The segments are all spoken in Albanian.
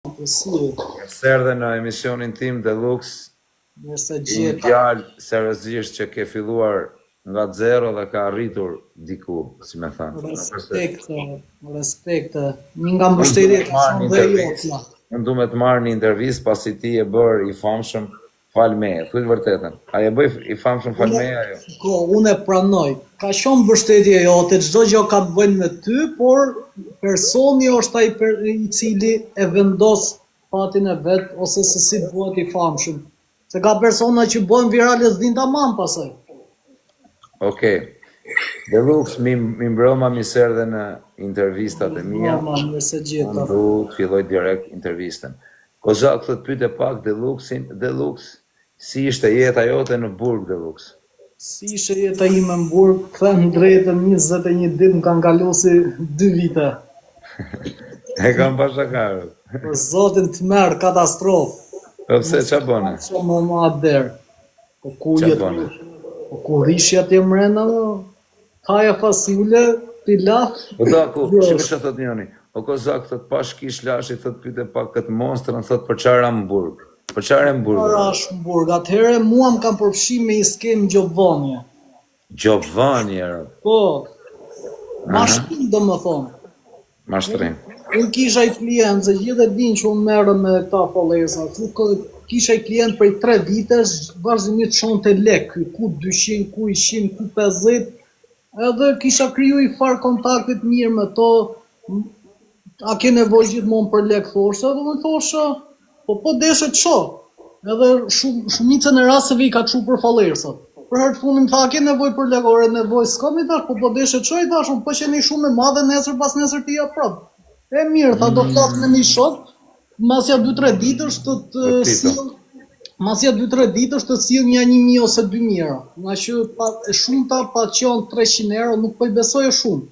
Se erdhe në emisionin tim Deluxe, një djalë seriozisht që ke filluar nga zero dhe ka arritur diku, si me thënë. Respekt. Një nga mbështetjet shumë dhe jotja. Unë du me të marrë një intervistë pasi ti e bërë i famshëm falmeje. Thuj vërtetën. A e bëj i famshëm falmeje ajo? Ko, unë e pranoj. Ka shumë mbështetje jote, çdo gjë ka të bëjë me ty, por personi është ai i cili e vendos fatin e vet ose se si bëhet i famshëm. Se ka persona që bëhen virale s'din tamam pasaj. Okej. Deluxe, mi mbroma mi serdhe në intervistat e mia. Unë du filloj direkt intervistën. Kozak thot pyete pak Deluxe, si ishte jeta jote në Burg, Deluxe? Si ishte jeta ime në Burg, them drejtën 21 ditë më kanë kalu si 2 vite. E kam pashakarë. Për zotin të merë, katastrofë. Po pse qa bone? Shumë më ader. Po ku rishja t'jem mrena, haja fasule, pilaf. Po da ku, shikë që thot njëni. O Kozak thot pash kish lashi, thot pyte pak këtë monstrën, thot për qara më Burg. Për qara më Burg? Për ashtë më Burg. Atëhere mua më kam përfshi me i skem Gjovanje. Gjovanje? Po. Mashtrim do më thonë. Mashtrim. Unë kisha i klient, se gjithë e din që unë merë me këta folesa. Kisha i klient prej 3 vitesh, vazhdimisht shonte lek, ku 200, ku 100, ku 50, edhe kisha kriju i farë kontaktit mirë me to, a ke nevoj gjithmonë për lek thoshe, edhe më thoshe, po deshe qo, edhe shumicën e rasteve i ka qu për falersat. Për herë të fundin tha, a ke nevoj për lek, ore nevoj s'kam i thash, po deshe qo i thash, unë po qeni shumë e madhe nesër pas nesër t'i aprap. E mirë, tha do flas me një shok, masja 2-3 ditësh të sill një 1.000 ose 2.000 euro. Nga që shumëta pa qenë 300 euro, nuk po i besoj e shumë.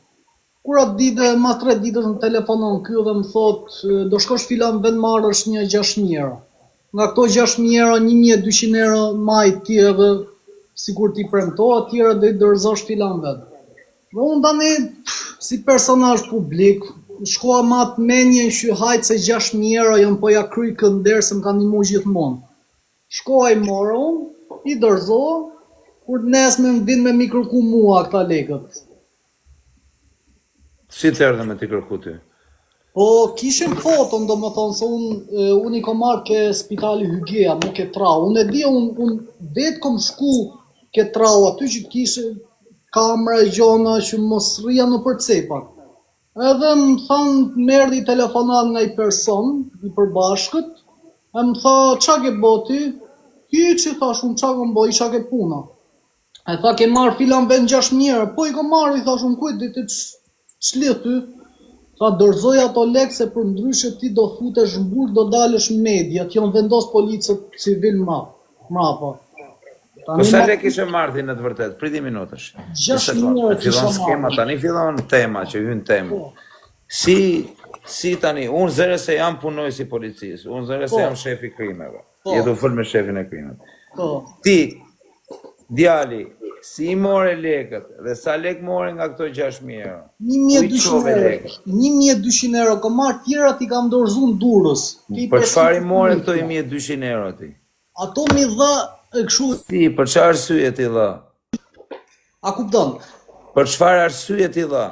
Kur atë ditë, mas 3 ditësh më telefonon ky dhe më thot, do shkosh filan vend marrësh një 6.000 euro. Nga këto 6.000 euro, 1.200 euro maj ti edhe sikur ti premtohet, tjera do i dorëzosh filan vend. Dhe unë tani, si personazh publik, shkoa ma të menjen që hajtë se 6.000 euro jam po ja kryj kënder se më ka ndihmu gjithmonë. Shkoa i morë unë, i dorëzoha, kur nesme më vinë me mi kërku mua këta lekët. Si të erdhe me t'i kërku ty? Po, kishim foton, do më thonë, se unë i kom marrë ke spitali Hygea, mu ke trau. Unë e di, unë vetë kom shku ke trau, aty që kishe kamera e gjona që mos rria në përcepat. Edhe më thanë, merdi telefonat nga i person, i përbashkët, e më tha, qa ke boti? Ki që thash, unë qa kom bo, isha ke puna. E tha, ke marrë filan vend 6.000 euro, po i kom marrë, i thash, unë kujt, ditë qlith ty. Tha, dorëzoj ato lek se për ndryshe ti do futesh në Burg, do dalësh në media, ti janë vendos policët civil mrapa. Kësa lek ishe marrë në të vërtet? Priti minutësh. 6.000 euro kisha marrë. Tani fillon tema që hynë temë. Si tani, unë zëre se jam punoj si policisë, unë zëre se jam shefi krimeve. Jetu fëll me shefin e krimeve. Ti, djali, si i more lekët dhe sa lek more nga këto 6.000 euro? 1.200 euro, ka marrë tjera ti kam dorëzu në Durrës. Për çfarë i more këto 1.200 euro ti? Ato mi dha e këshu... Si, për çfarë arsye ti dha? A kupton? Për çfarë arsye ti dha?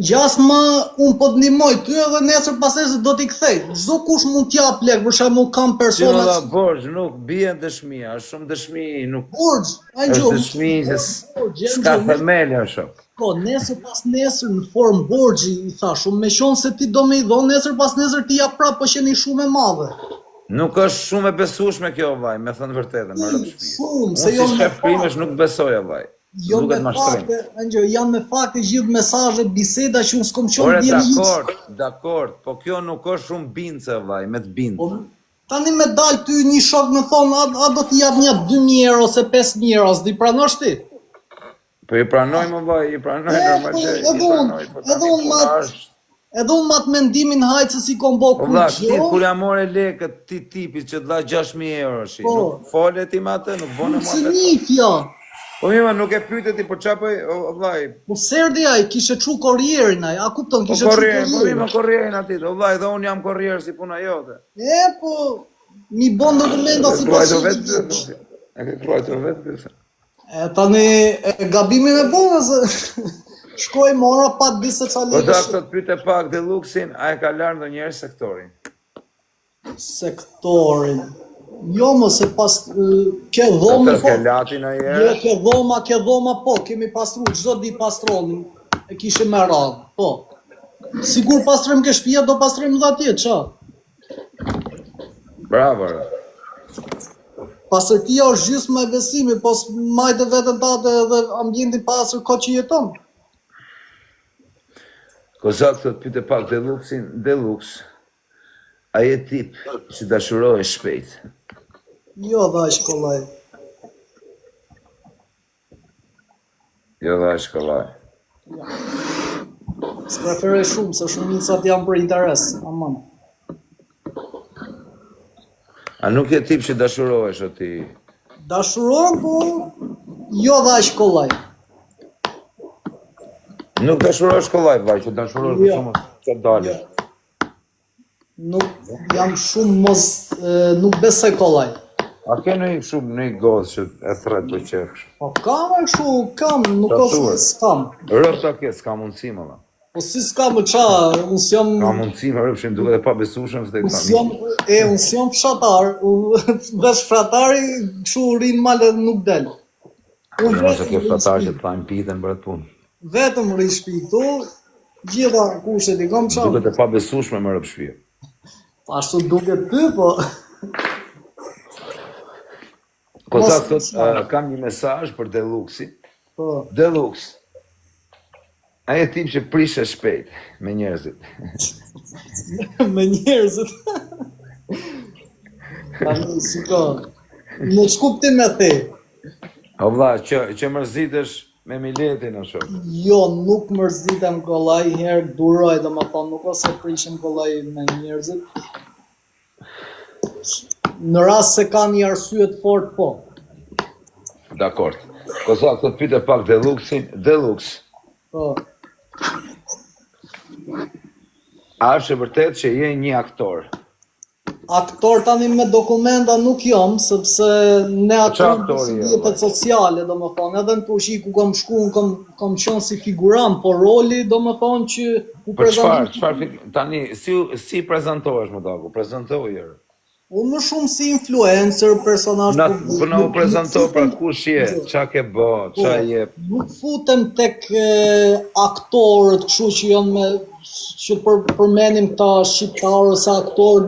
Gjasma, unë po të ndihmoj ty edhe nesër pasesë do t'i kthej. Çdo kush mund t'jap lek, për shembull kam persona... Si më borxh, nuk bie dëshmia, është shumë dëshmi, nuk... Borxh, është dëshmi që s'ka themel është. Po, nesër pas nesër në formë borxhi, i thash, unë me qenë se ti do me i dhonë nesër pas nesër ti jap prapë, po qeni shumë e madhe. Nuk është shumë e besueshme kjo vaj, me thënë vërtetën, më rëndësishme. Shumë, se jo si shef krimesh nuk besoj vaj. Jo me fakte, janë me fakte gjithë mesazhe, biseda që unë s'kom qenë djeli. Dakord, po kjo nuk është shumë bindse vaj, me të bindë. Tani me dal ty një shok me thonë, a do t'i jap një 2.000 euro ose 5.000 euro, s'di pranosh ti? Po i pranoj më vaj, i pranoj normalisht. Edhe unë matë mendimin hajtë se si kom bo kur gjë. Ti kur ja more lekët ti tipit që t'dha 6.000 euro shi, nuk fole ti me atë, nuk bone më atë. Po mima, nuk e pyte ti, po qa po, vllai. Po serdi ai, kishe çu korrierin ai, a kupton, Po kishe çu korrierin, po korrierin. mima korrierin aty, vllai, dhe unë jam korrier si puna jote. Po, mi bon dokumenta si pas. E ke kruajtur vetë. Tani, gabimi me bona se shkoj mora pa di se qa Po legë. da këtë pyte pak Deluxin, a e ka larë ndonjëherë sektorin? Sektorin. Jo më se pas ke dhomë Po ke lati në Jo, herë? ke dhoma po, kemi pastru, çdo ditë pastroni, e kishe me radhë, po. Sigur pastrojmë ke shtëpia, do pastrojmë dhe atje, qa? Bravo. Pastërtia është gjysmë e besimit, po majtë vetën tate dhe ambientin pastër ko që jeton. Kozak të pyte pak Deluxin, Delux, a je tip që dashurohe shpejt? Jo, dha shkollaj. Jo dha shkollaj. S'preferoj shumë, se shumicat janë për interes, aman. A nuk je tip që dashurohesh o ti? Dashuron, po, jo dha shkollaj. Nuk dashurohesh shkollaj, vaj, që dashurohesh për shumë të dalë. Nuk jam shumë mos, nuk besoj kollaj. A ke në shumë në gozë që e thret për qefsh? Po kam e kështu, kam, nuk është s'kam. Rëp ta ke, s'ka mundësi më la. Po si s'kam më qa, unë s'jam... Ka mundësi më rëp që më duke dhe pa besushëm së të Unë s'jam fshatar, vesh fratari, kështu rinë malë dhe nuk del. Unë nëse ke fshatar që të thajnë pitën për atë punë. Vetëm rri shpi këtu, gjitha kushet i kam qa. Duke të pa besushme më rëp shpia. Ashtu duke ty, po... Kozak thot, kam një mesazh për Deluxi. Po. Delux, a je tip që prishe shpejt me njerëzit? Me njerëzit. Tani, shiko, në ç'kuptim me the. O vlla, që mërzitesh me miletin o shok. Jo, nuk mërzitem kollaj, herë duroj, dhe më thonë, nuk ose prishem kollaj me njerëzit. Në rast se ka një arsye të fort, po. Dakord. Kozak thot pyte pak Deluxin, Delux, Po. a është e vërtet që je një aktor? Aktor tani me dokumenta nuk jam, sepse ne aktorim aktori je, jetët sociale, do më thonë, edhe në Turqi ku kam shku, kam qenë si figurant, po roli, do më thonë që u Për çfarë tani si prezantohesh më daku? Prezantoje. Unë më shumë si influencer, personazh Po na u prezanto pra kush je, ç'a ke bë, ç'a je. Nuk futem tek aktorët, kështu që janë me që përmenim këta shqiptarë ose aktorët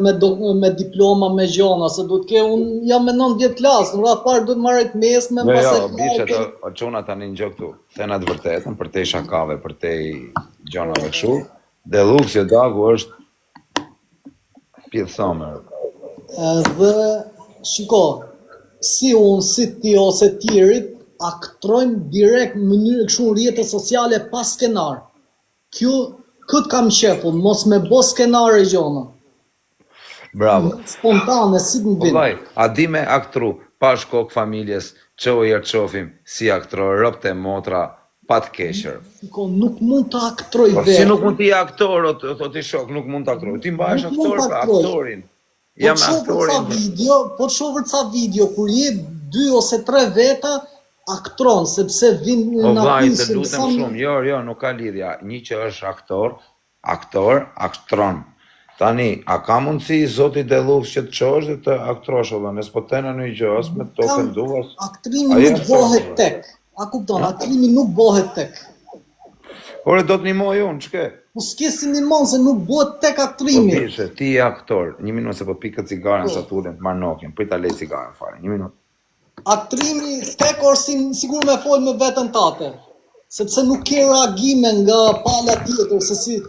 me diploma me gjona, se duhet ke unë jam me 90 klasë, në radhë parë duhet marrë të mesme, Jo, biçet, o çuna tani ngjo këtu. Thena të vërtetën për te shakave, për te gjonave kështu. Delux dagu është pjethsomer. Edhe, shiko, si unë, si ti ose tjerit, aktrojnë direkt në mënyrë kështu rrjete sociale pa skenar. Këtë kam qefun, mos me bo skenar e gjona. Bravo. Spontane, si të vinë. Vaj, a di me aktru, pa shkok familjes, që o jerë qofim, si aktror, rëpt e motra, pa të keshër. Shiko, nuk mund të aktroj Po vetë. si nuk mund t'i aktor, o t'i shok, nuk mund të aktroj. Ti mbahesh aktor për aktorin. Jam aktorin. Po të shohër ca video, kur je 2 ose 3 veta, aktron, sepse vinë O në vaj, të apishin. lutem shumë, jo, nuk ka lidhja. Një që është aktron. Tani, a ka mundësi zoti Delux që të qosh dhe të aktrosh, dhe nësë po tena në i gjës, me të tokën duas? Aktrimi nuk bohet tek. A kupton, aktrimi nuk bohet tek. Ore, do të nimoj unë, ç'ke? Po s'ke si nimon se nuk bohet tek Po aktrimi. pishe, ti je aktor. Një minutë se po pikët cigaren sa tullin të marrë nokjen. Prita lej cigaren fare, një minutë. Aktrimi tek orë sigur me folë me vetën tate. Sepse nuk ke reagime nga pala tjetër, se si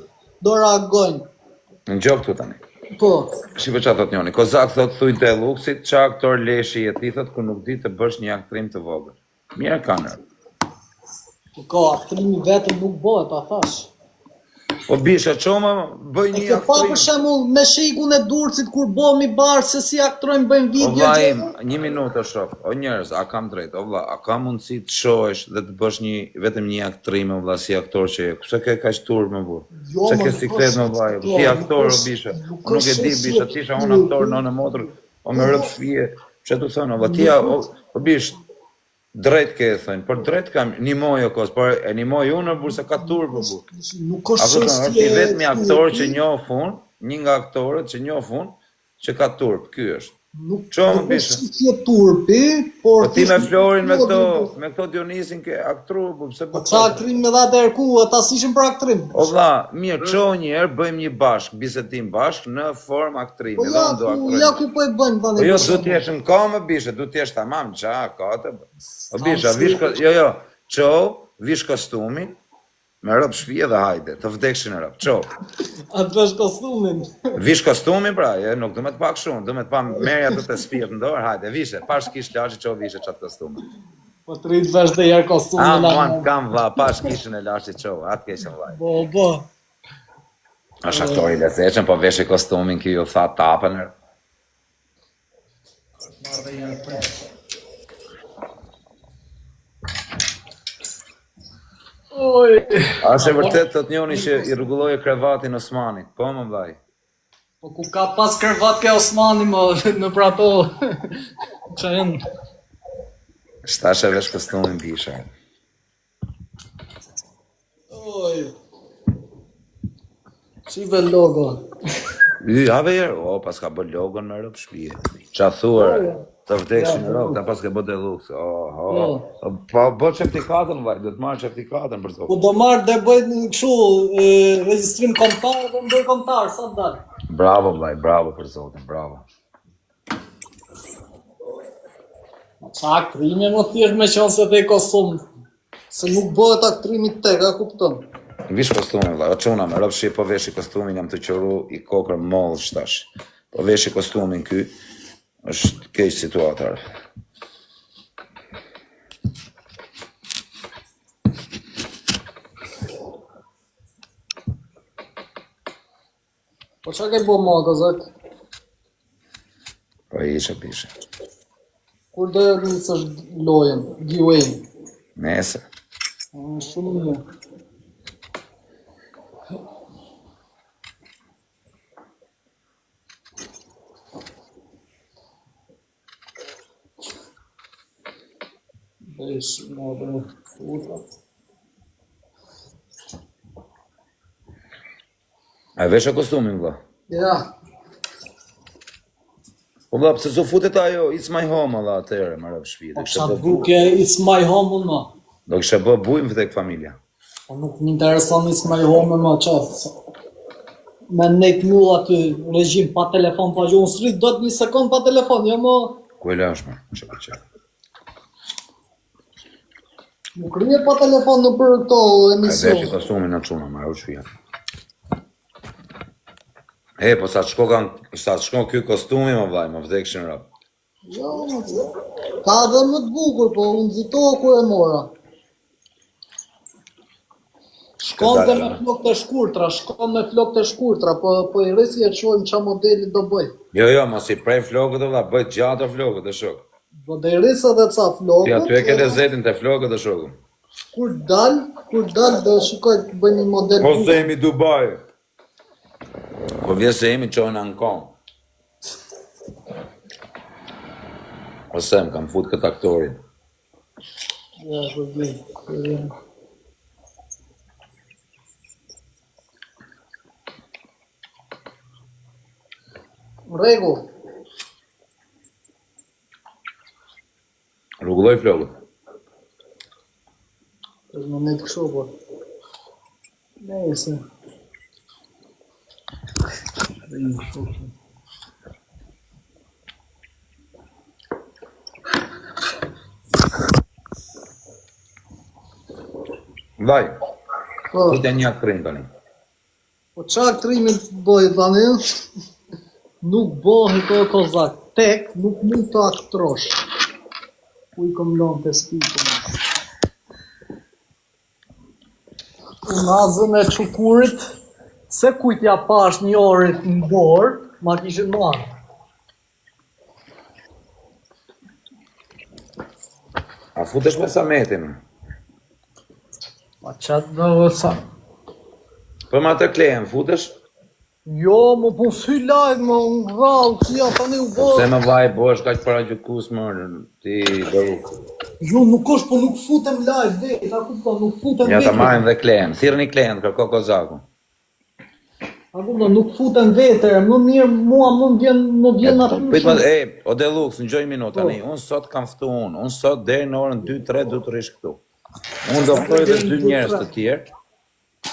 do reagojnë. Në gjokë këtu tani. Po. Shqipe qa thot njoni, Kozak thot thuj Deluxit, qa aktor leshi e ti thot ku nuk di të bësh një aktrim të vogël. Mirë kanë. Ka, aktrimi vetëm nuk bohet, a thash. Po bisha çoma bëj një E ke pa për shembull me shejkun e Durrësit kur bëhemi barë se si aktrojnë bëjnë O video vlla im, gjë. një minutë shoh. O njerëz, a kam drejt? O vlla, a ka mundësi të shohësh dhe të bësh vetëm një aktrim o vlla si aktor që je? Pse ke kaq turp më burr? Jo, Pse ma, ke nuk siklet është më vllai? aktor, Ti nuk aktor o është- bisha. nuk Nuk e është di se bisha, si tisha aktor, unë aktor nuk- në motër. O më rrët fije. Çe të thonë, o vlla ti o bish drejt ke thënë, por drejt kam një moj o kos, por e një moj unë burr se ka turp o burr. Nuk A është kupton, çështje është i vetmi aktor turpi, që njoh unë, një nga aktorët që njoh unë që ka turp, ky është. Nuk Çomë nuk bisha. është çështje turpi, por Po ti me thjesht Florin me nuk- këto Dionisin ke aktru, po pse Po po? ça aktrim me dha Derku, ata s'ishin për aktrim. O vlla, mirë, çoj një herë bëjmë një bashk, bisedim bashk në formë aktrimi, Po dhe ja, unë do ku aktroj. ja ku po e bëjmë tani. Po jo, për du shembull. t'jesh në kamë, bishe, du t'jesh tamam, qa, ka të bë. O bisha, jo, qo, vish kostumin, me rob shpije dhe hajde, të vdekshin e rob, qo. Atë vesh kostumin. Vish kostumin, pra, nuk du me të pak shumë, du me të pa merja të spijet në dorë, hajde, vishe, pash kish lashi, qo vishe qatë kostumin. Po të rritë vesh dhe jerë kostumin. Muan kam vla, pash kishën e lashi qo, atë keshën vlaj. Po. Është aktori lezeqen, po veshi kostumin ki ju tha tapën e. Oj. A është e vërtet të të njoni që i rregulloi krevatin Osmanit, po më vllai. Po ku ka pas kërvat ke Osmani më në për ato. Që janë. Shtash e vesh kostumin bisha. Oj. Shive logo. Have herë, pas ka bë logon me rob shpije. Qa thuar, të vdekshin në rob, ta pas ke bë deluxe. Po bë certifikatën vaj, do të marr certifikatën për Po to. do marrë dhe bëjt kështu regjistrim kombëtar dhe më bëj kombëtar, sa të dalë. Bravo vllai, bravo për zotin, bravo. Qa aktrimi më thjesht me qenë se te kostum. Se nuk bëhet aktrimi tek, a kupton? Vish kostumin vllai, o çuna me rob shije po veshi kostumin jam të qoru i kokër moll shtash. Po veshi kostumin ky është keq situatar. Po qa ke bo ma, gazet? Po ishe bishe. Kur do e njësësh lojen, giveaway? Nese. Shumë një. Besh, më dhe utrat. A vesha kostumin vlla? Ja, Po vlla, pse s'u futet ajo It's My Home valla atëherë me rob shpije. po kisha duke It's My Home unë ma. Do kisha bë bujmë tek familja. Po nuk më intereson It's My Home ma qafë. Me nejt mu aty regjim pa telefon, pa gjuhë, srit do të një sekund pa telefon, jo më... Ku e lash më? Çfarë? Nuk rrje pa telefon në për këto Ai emision. vesh kostumin në çuna, më rob shpije. E, po sa të shkon ky kostumi më vllai, më vdekshin rob. Jo, ka dhe më të bukur, po unë nxitoha kur e mora. Shkon dhe me flok të shkurtra, po i rresi e qojmë qa modeli do bëj. Jo, mos i prej flokët vlla, bëj gjatë flokët e shok. Po dhe i rresi edhe ca Ti aty e ke flokët, lezetin te flokët e shokun. kur dal do shikoj të bëj një model Po bukur. se jemi Dubai. Po vjen se jemi çojnë ankon. Ose më kam fut këtë aktorin. Ja, po vjen. Rregull. Rregulloj flokët. Në me të kështu, po. Nese. Vaj, Po, fute një aktrin tani. po qa aktrimi të bëjë tani? Nuk bëhet o kozak. Tek nuk mund të aktrosh. Ku i kom lënë të spikën. Unazën e qukurit, Se kujt ja pash një orë në dorë, ma kishin marrë. A futesh me Sametin? Ma qatë në sa... Për ma të klejen, futesh? Jo, më po sy live, më rrallë, që ja tani u bërë. Se më vaj, bosh kaq para gjykus më, ti Delluxi. Jo, nuk është, po nuk futem live, dhe, ta kupton, nuk futem Ja ta vetë. marrim dhe klejen, thirrni klejen, kërko Kozaku. Ta kupton, nuk futem vete, më mirë, mua më vjen Prit ma, natyrshëm. o Delluxi, në gjoj minutë, tani, unë sot kam ftu unë sot deri në orën 2-3 du të rish këtu. Unë do ftoj dhe 2 njerëz të tjerë.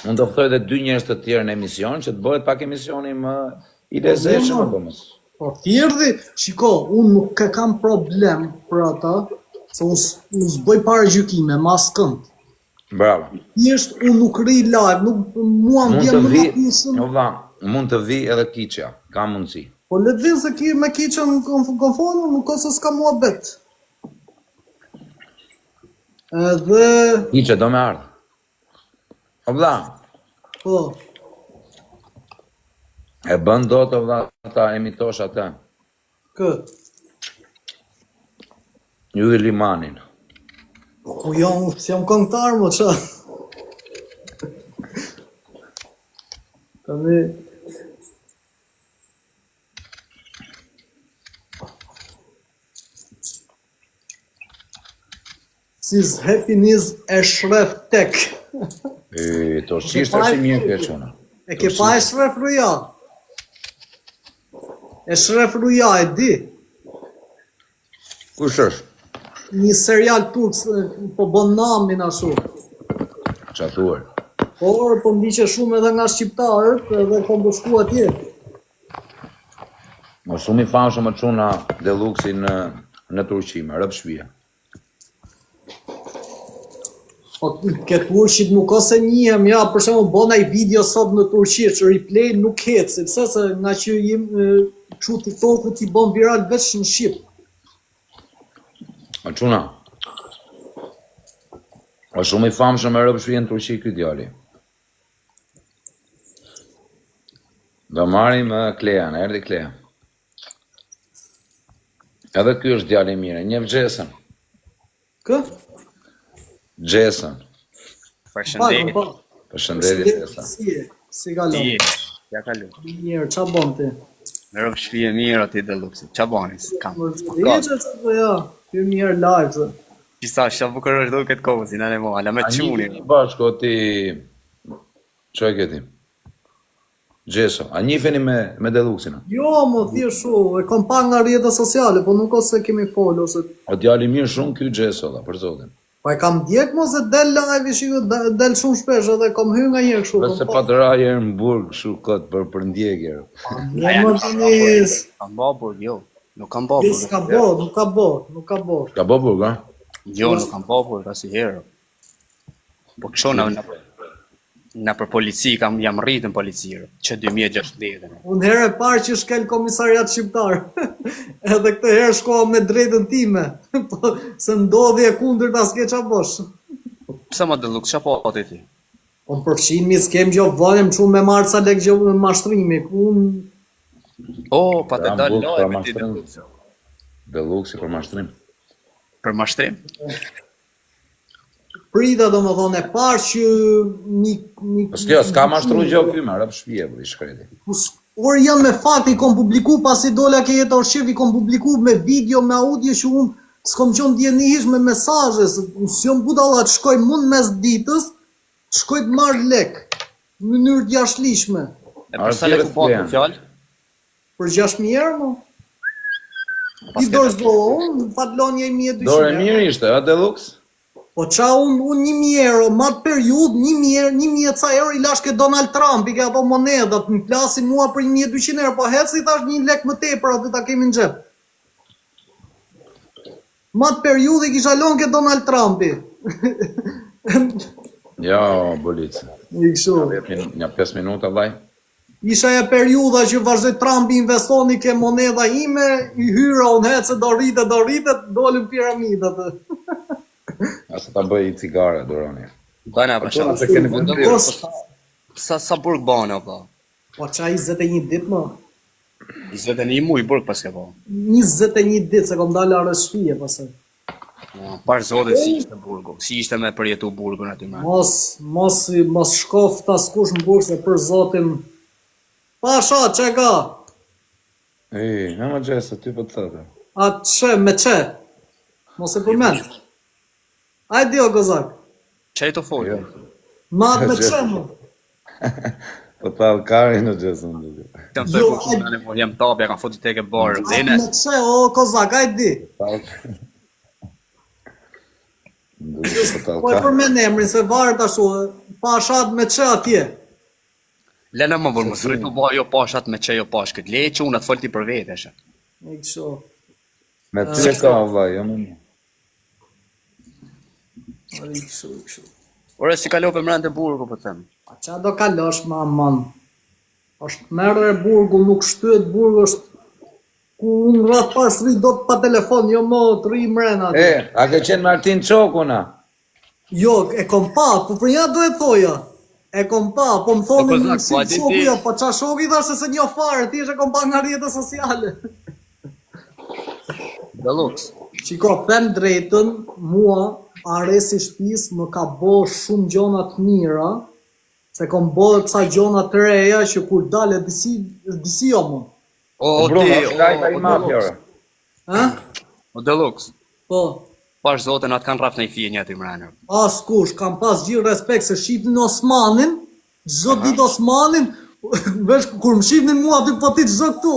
Unë do ftoj dhe 2 njerëz të tjerë në emision, që të bëhet pak emisioni më i lezetshëm apo mos. Po thjerdi, shiko, unë nuk kam problem për ata, se unë s'bëj paragjykime, mas kënd. Bravo. Thjesht unë nuk ri live, nuk mua më Mund vjen të më vi, natyrshëm. jo vlla, mund të vi edhe Kiçja, ka mundësi. Po le të vi se ki me kiçën konfonë, nuk ose s'ka mua bet. Edhe, Kiçja do me ardhë. O vlla, po, e bën dot o vlla ta emitosh atë. këtë. Ylli Limanin. Po jam, jam këngëtar, mo qa. Tani... Siz hepiniz Eşref Tek. To shqisht është i mirë kjo çuna. E ke pa Eşref Rüya? Eşref Rüya e di? Kush është? Një serial turk, po bën namin ashtu. Qa thuar? Por, po ndiqe shumë edhe nga shqiptarët, edhe kom të shku atje. Më shumë i famshëm më çuna Delluxi në Turqi, me rëp shtëpia. Po ke turqit nuk ose njihem, ja, për shembull bona i video sot në Turqi, që replay nuk het, sepse se nga që jem çu TikToku ti bën viral vetëm në Shqip. Më çuna. Është shumë i famshëm me rëp shtëpia në Turqi ky djali. Do marrim Klejan, erdhi Kleja. Edhe ky është djali i mirë, njeh Xhesën. Kë? Xhesën. Përshëndetje. Përshëndetje Xhesa. Si kalon? Ja kalu. Mirë, qa bën ti? Në rëbë shpije mirë ati Delluxi. Qa bani? Kam. Rjeqe që po ja, ty mirë live, zë. Qisa, shë bukur është do këtë kohë, si në në mo, ala me A qunin. njifeni bashko ti... Që e këti? Gjeso, a njifeni me Delluxin? Jo, më thjesht shu, e kom pa nga rrjetet sociale, po nuk ose kemi folë, ose... O djali mirë shumë ky Gjeso, da, për zotin. Pa e kam djek mo se del live, shiko, del shumë shpesh, edhe kom hy nga një kështu. Vese pa të raje në burg, shu këtë për ndjekjer. Një më të njës, Kam bo burg, jo. Nuk kam bo dis burg. ka bo, nuk ka bo, nuk ka bo. Ka bo burg, ha? Jo, nuk kam bo burg, asi herë. Po kësho në për polici, jam rritë në policirë, që 2016. Unë herë e parë që shkel komisariat shqiptar, edhe këtë herë shkoha me drejtën time, po se ndodhi e kundër ta s'ke qa bosh. Pse ma Delluxi, qa po ati ti? Po në përfshin mi s'kem gjo vënem që me marë ca lek gjo me mashtrimi, ku unë... O, pa të Ra dalë burg për lojë me ti mashtrim. Delluxi. Delluxi për mashtrim. Për mashtrim? Prita do më thonë e parë që Po s'kjo, s'ka mashtru gjo ky, me rëp shpije, për i shkreti. Por janë me fakt i kom publiku pasi dola ke jetë arshif i kom publiku me video, me audio që unë s'kom qënë djenihish me mesazhe, se s'jom budalla të shkoj mund mes ditës, të shkoj të marrë lek, në mënyrë të jashtëligjshme. E për sa le ku po të fjallë? Për 6.000 euro, mo? I dorë zdo, unë patlonja i 1.200 Dore euro. mirë ishte, a Dellux? Po qa unë 1.000 euro, ma të periud, 1.000 ca euro i lash ke Donald Trump, i ke ato monedat, më plasin mua për 1.200 euro, po hec i thash 1 lek më tepër, aty ta kemi në xhep. Ma të periud i kisha lon ke Donald Trumpi. Jo, bolicë. I kështu. Një 5 minuta, vaj. Isha e periuda që vazhdoj Trumpi investoni ke moneda ime, i hyra unë hecë do rritet, dolën piramidat. Asa ta bëj i cigare, Doroni. Dana, për Çuna shkak se keni vendim. Sa burg bane, po? Po qa 21 dit më? 21 muj burg pas ke po. 21 dit se kom dalë arës shpije pasaj. Par zotit si ishte burgu, si ishte me përjetu burgun aty me. Mos shkof ta skush në burg se për zotin. Pasha, që ka? Në më gjesë, ty për të thëtë. A që, me që? Mos e përmen. Ajde o gozak. Që e të folë? Ma me që mu? Po të alkari në gjesë në duke. Të më thërë ku po jem tapja, kam fotit teke barë. Me që, o kozak, ajde. Po e përmen emrin, se varë të shu, pashat me që atje. Lena më vërë, më sërit të bëha jo pashat me që jo pash këtë. Le që unë atë folti për vete, shë. E kësho. Me ty e ka, vllai, jo më. E kësho. Ore, si kalove mërën të burgu, po të them. A qa do kalosh, ma man? Është merë e burgu, nuk shtyet burgu, është ku unë rrath pas rri do të pa telefon, jo mo të rri mrena. A ke qenë Martin Çokuna? Jo, e kom pa, po për ja do e thoja. E kom pa, po më thoni një si shokuja, po qa shoki thashe se një fare, ti e kom pa nga rrjetet sociale. Deluxe. Qiko, them drejtën, mua, arresti shtëpis më ka bo shumë gjona të mira, se kom bo kësa gjona të reja që kur dale disi jo më. O, Deluxe. Po. Pash zote në atë kanë raf në i fije një aty mrenë. As kush, kam pas gjithë respekt se shifnin Osmanin, çdo ditë Osmanin, vesh kur më shifnin mua aty po ti çdo këtu.